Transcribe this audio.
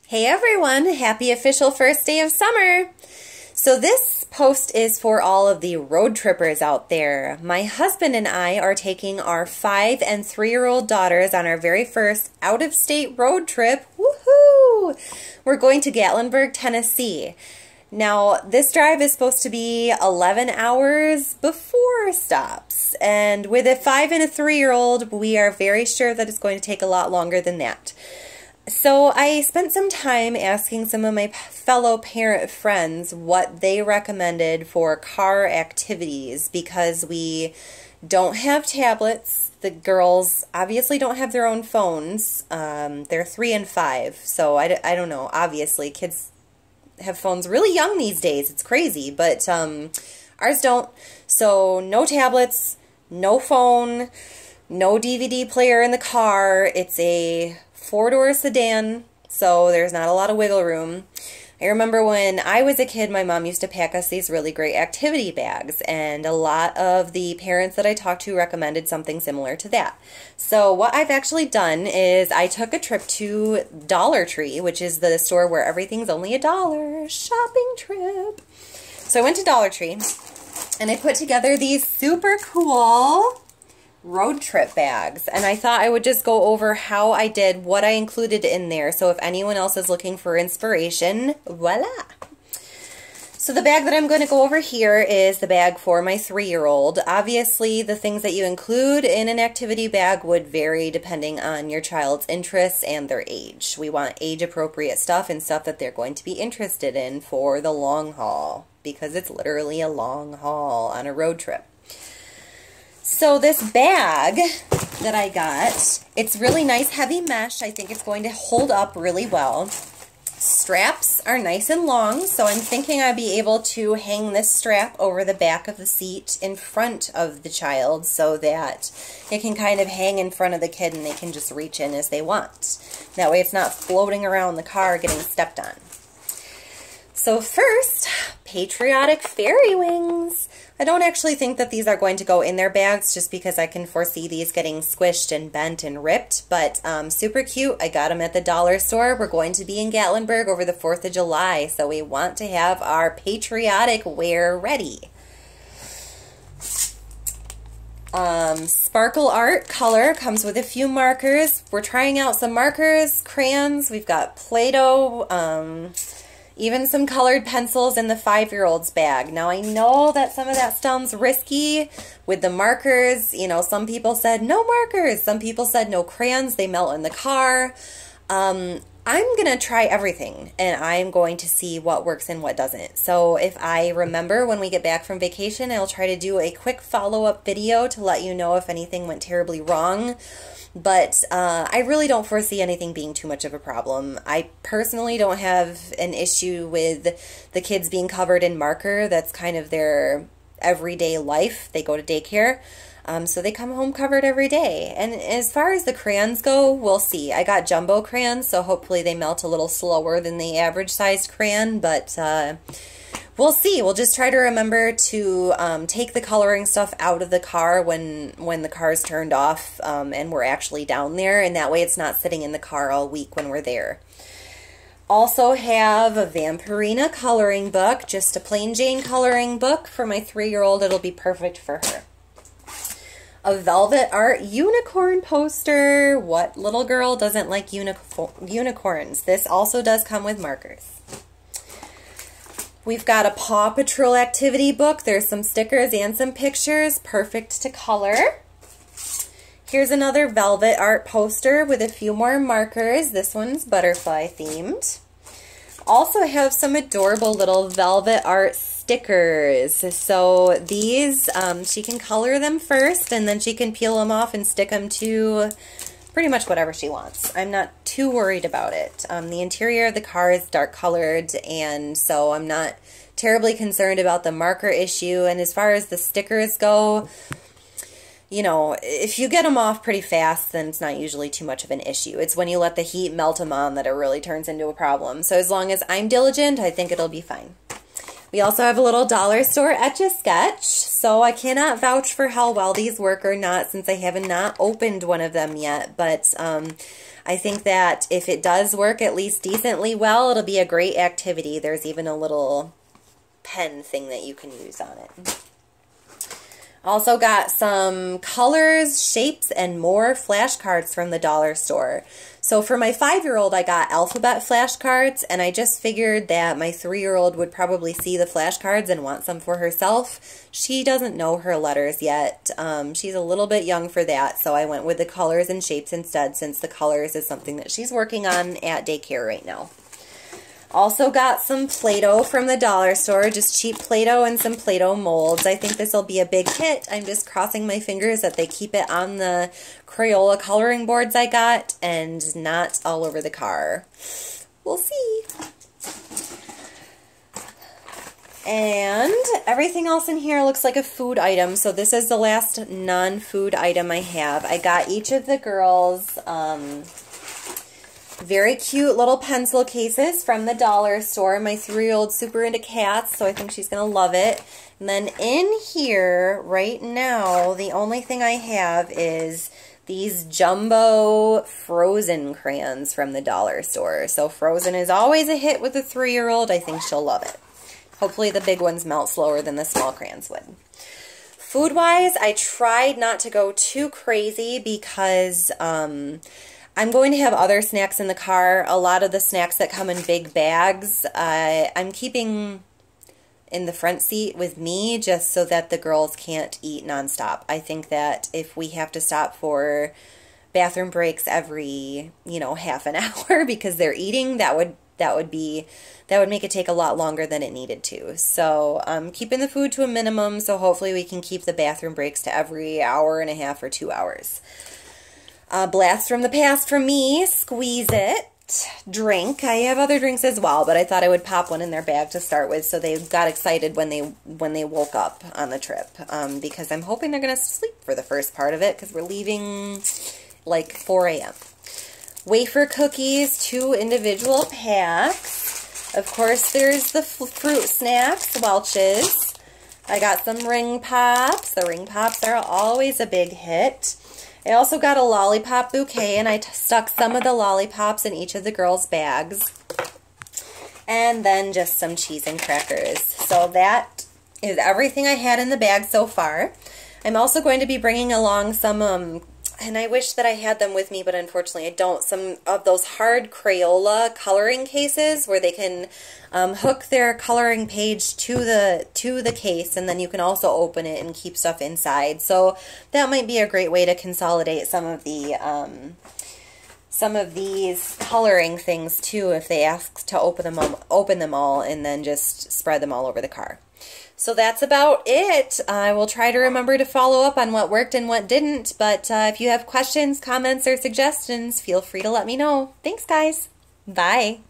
Hey everyone, happy official first day of summer. So this post is for all of the road trippers out there. My husband and I are taking our 5- and 3-year-old daughters on our very first out-of-state road trip. Woohoo! We're going to Gatlinburg, Tennessee. Now, this drive is supposed to be 11 hours before stops, and with a 5- and a 3-year-old, we are very sure that it's going to take a lot longer than that. So I spent some time asking some of my fellow parent friends what they recommended for car activities because we don't have tablets. The girls obviously don't have their own phones. They're 3 and 5, so I don't know. Obviously, kids have phones really young these days. It's crazy, but ours don't. So no tablets, no phone, no DVD player in the car. It's a 4-door sedan, so there's not a lot of wiggle room. I remember when I was a kid, my mom used to pack us these really great activity bags, and a lot of the parents that I talked to recommended something similar to that. So what I've actually done is I took a trip to Dollar Tree, which is the store where everything's only $1, shopping trip. So I went to Dollar Tree, and I put together these super cool road trip bags, and I thought I would just go over how I did, what I included in there, so if anyone else is looking for inspiration, voila! So the bag that I'm going to go over here is the bag for my 3-year-old. Obviously, the things that you include in an activity bag would vary depending on your child's interests and their age. We want age-appropriate stuff and stuff that they're going to be interested in for the long haul, because it's literally a long haul on a road trip. So this bag that I got, it's really nice heavy mesh. I think it's going to hold up really well. Straps are nice and long, so I'm thinking I'd be able to hang this strap over the back of the seat in front of the child so that it can kind of hang in front of the kid and they can just reach in as they want. That way it's not floating around the car getting stepped on. So first, patriotic fairy wings. I don't actually think that these are going to go in their bags just because I can foresee these getting squished and bent and ripped, but super cute. I got them at the dollar store. We're going to be in Gatlinburg over the 4th of July, so we want to have our patriotic wear ready. Sparkle Art color comes with a few markers. We're trying out some markers, crayons. We've got Play-Doh, even some colored pencils in the 5-year-old's bag. Now, I know that some of that sounds risky with the markers. You know, some people said no markers. Some people said no crayons. They melt in the car. I'm going to try everything, and I'm going to see what works and what doesn't. So if I remember when we get back from vacation, I'll try to do a quick follow-up video to let you know if anything went terribly wrong. But I really don't foresee anything being too much of a problem. I personally don't have an issue with the kids being covered in marker. That's kind of their everyday life. They go to daycare, so they come home covered every day. And as far as the crayons go, we'll see. I got jumbo crayons, so hopefully they melt a little slower than the average-sized crayon, but we'll see. We'll just try to remember to take the coloring stuff out of the car when the car's turned off and we're actually down there, and that way it's not sitting in the car all week when we're there. Also have a Vampirina coloring book, just a plain Jane coloring book. For my 3-year-old, it'll be perfect for her. A Velvet Art unicorn poster. What little girl doesn't like unicorns? This also does come with markers. We've got a Paw Patrol activity book. There's some stickers and some pictures, perfect to color. Here's another Velvet Art poster with a few more markers. This one's butterfly themed. Also have some adorable little Velvet Art stickers. So these, she can color them first and then she can peel them off and stick them to pretty much whatever she wants. I'm not too worried about it. The interior of the car is dark colored, and so I'm not terribly concerned about the marker issue. And as far as the stickers go, you know, if you get them off pretty fast, then it's not usually too much of an issue. It's when you let the heat melt them on that it really turns into a problem. So as long as I'm diligent, I think it'll be fine. We also have a little dollar store Etch-a-Sketch, so I cannot vouch for how well these work or not since I have not opened one of them yet, but I think that if it does work at least decently well, it'll be a great activity. There's even a little pen thing that you can use on it. Also got some colors, shapes, and more flashcards from the dollar store. So for my 5-year-old, I got alphabet flashcards, and I just figured that my 3-year-old would probably see the flashcards and want some for herself. She doesn't know her letters yet. She's a little bit young for that, so I went with the colors and shapes instead, since the colors is something that she's working on at daycare right now. Also got some Play-Doh from the dollar store, just cheap Play-Doh and some Play-Doh molds. I think this will be a big hit. I'm just crossing my fingers that they keep it on the Crayola coloring boards I got and not all over the car. We'll see. And everything else in here looks like a food item, so this is the last non-food item I have. I got each of the girls very cute little pencil cases from the dollar store. My 3-year-old's super into cats, so I think she's going to love it. And then in here, right now, the only thing I have is these jumbo Frozen crayons from the dollar store. So Frozen is always a hit with a 3-year-old. I think she'll love it. Hopefully the big ones melt slower than the small crayons would. Food-wise, I tried not to go too crazy because I'm going to have other snacks in the car. A lot of the snacks that come in big bags, I'm keeping in the front seat with me just so that the girls can't eat nonstop. I think that if we have to stop for bathroom breaks every, half an hour because they're eating, that would make it take a lot longer than it needed to. So I'm keeping the food to a minimum, so hopefully we can keep the bathroom breaks to every hour and a half or 2 hours. Blast from the past from me, Squeeze It drink. I have other drinks as well, but I thought I would pop one in their bag to start with so they got excited when they woke up on the trip, because I'm hoping they're going to sleep for the first part of it because we're leaving like 4 a.m. Wafer cookies, 2 individual packs. Of course, there's the fruit snacks, Welch's. I got some ring pops. The ring pops are always a big hit. I also got a lollipop bouquet, and I stuck some of the lollipops in each of the girls' bags. And then just some cheese and crackers. So that is everything I had in the bag so far. I'm also going to be bringing along some, and I wish that I had them with me, but unfortunately I don't, some of those hard Crayola coloring cases where they can hook their coloring page to the case, and then you can also open it and keep stuff inside. So that might be a great way to consolidate some of these coloring things too, if they ask to open them all and then just spread them all over the car. So that's about it. I will try to remember to follow up on what worked and what didn't, but if you have questions, comments, or suggestions, feel free to let me know. Thanks, guys. Bye.